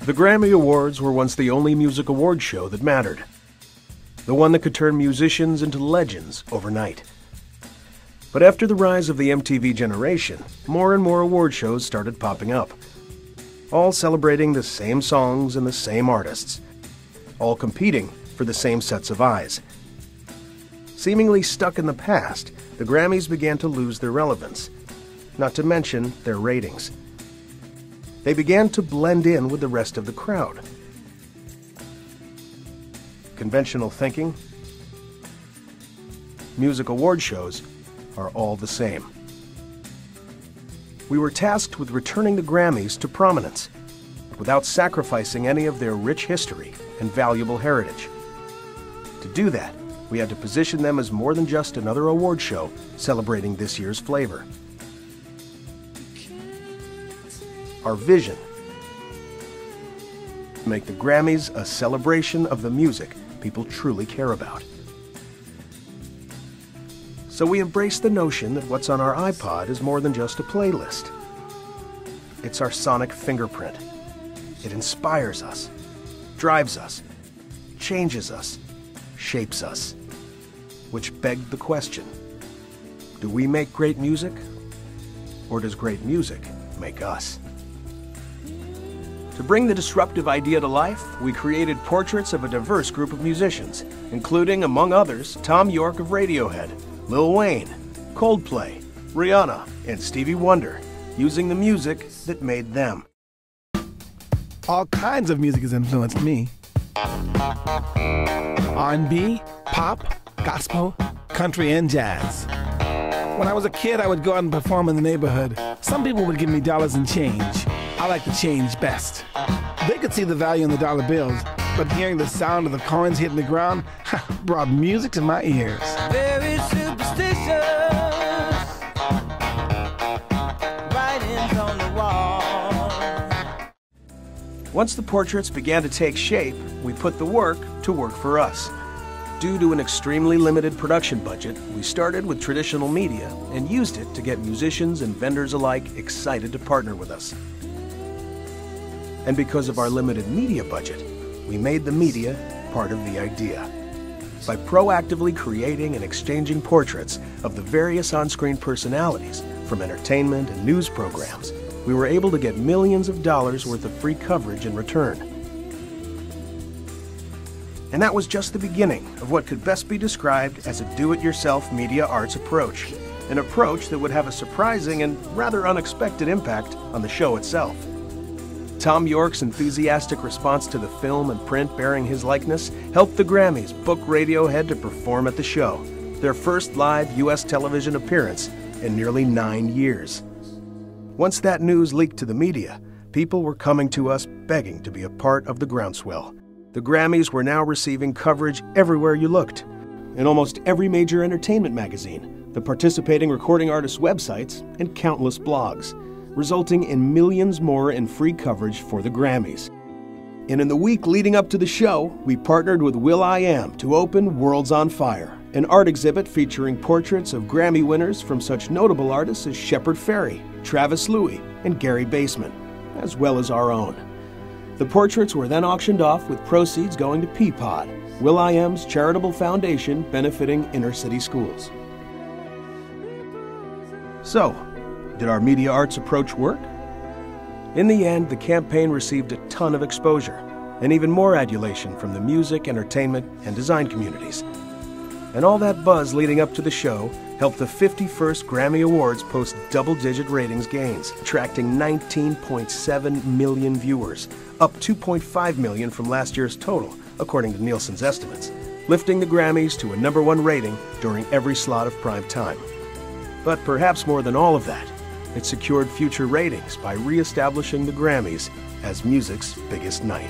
The Grammy Awards were once the only music award show that mattered. The one that could turn musicians into legends overnight. But after the rise of the MTV generation, more and more award shows started popping up. All celebrating the same songs and the same artists. All competing for the same sets of eyes. Seemingly stuck in the past, the Grammys began to lose their relevance. Not to mention their ratings. They began to blend in with the rest of the crowd. Conventional thinking, music award shows are all the same. We were tasked with returning the Grammys to prominence, without sacrificing any of their rich history and valuable heritage. To do that, we had to position them as more than just another award show celebrating this year's flavor. Our vision: make the Grammys a celebration of the music people truly care about. So we embrace the notion that what's on our iPod is more than just a playlist. It's our sonic fingerprint. It inspires us, drives us, changes us, shapes us. Which begged the question, do we make great music, or does great music make us? To bring the disruptive idea to life, we created portraits of a diverse group of musicians, including, among others, Tom York of Radiohead, Lil Wayne, Coldplay, Rihanna, and Stevie Wonder, using the music that made them. All kinds of music has influenced me. R&B, pop, gospel, country, and jazz. When I was a kid, I would go out and perform in the neighborhood. Some people would give me dollars and change. I like the change best. They could see the value in the dollar bills, but hearing the sound of the coins hitting the ground brought music to my ears. Very superstitious, writings on the wall. Once the portraits began to take shape, we put the work to work for us. Due to an extremely limited production budget, we started with traditional media and used it to get musicians and vendors alike excited to partner with us. And because of our limited media budget, we made the media part of the idea. By proactively creating and exchanging portraits of the various on-screen personalities from entertainment and news programs, we were able to get millions of dollars worth of free coverage in return. And that was just the beginning of what could best be described as a do-it-yourself media arts approach. An approach that would have a surprising and rather unexpected impact on the show itself. Tom York's enthusiastic response to the film and print bearing his likeness helped the Grammys book Radiohead to perform at the show, their first live U.S. television appearance in nearly 9 years. Once that news leaked to the media, people were coming to us begging to be a part of the groundswell. The Grammys were now receiving coverage everywhere you looked, in almost every major entertainment magazine, the participating recording artists' websites, and countless blogs, resulting in millions more in free coverage for the Grammys. And in the week leading up to the show, we partnered with will.i.am to open Worlds on Fire, an art exhibit featuring portraits of Grammy winners from such notable artists as Shepard Fairey, Travis Louis, and Gary Baseman, as well as our own. The portraits were then auctioned off with proceeds going to Peapod, will.i.am's charitable foundation benefiting inner-city schools. So, did our media arts approach work? In the end, the campaign received a ton of exposure and even more adulation from the music, entertainment, and design communities. And all that buzz leading up to the show helped the 51st Grammy Awards post double-digit ratings gains, attracting 19.7 million viewers, up 2.5 million from last year's total, according to Nielsen's estimates, lifting the Grammys to a #1 rating during every slot of prime time. But perhaps more than all of that, it secured future ratings by re-establishing the Grammys as music's biggest night.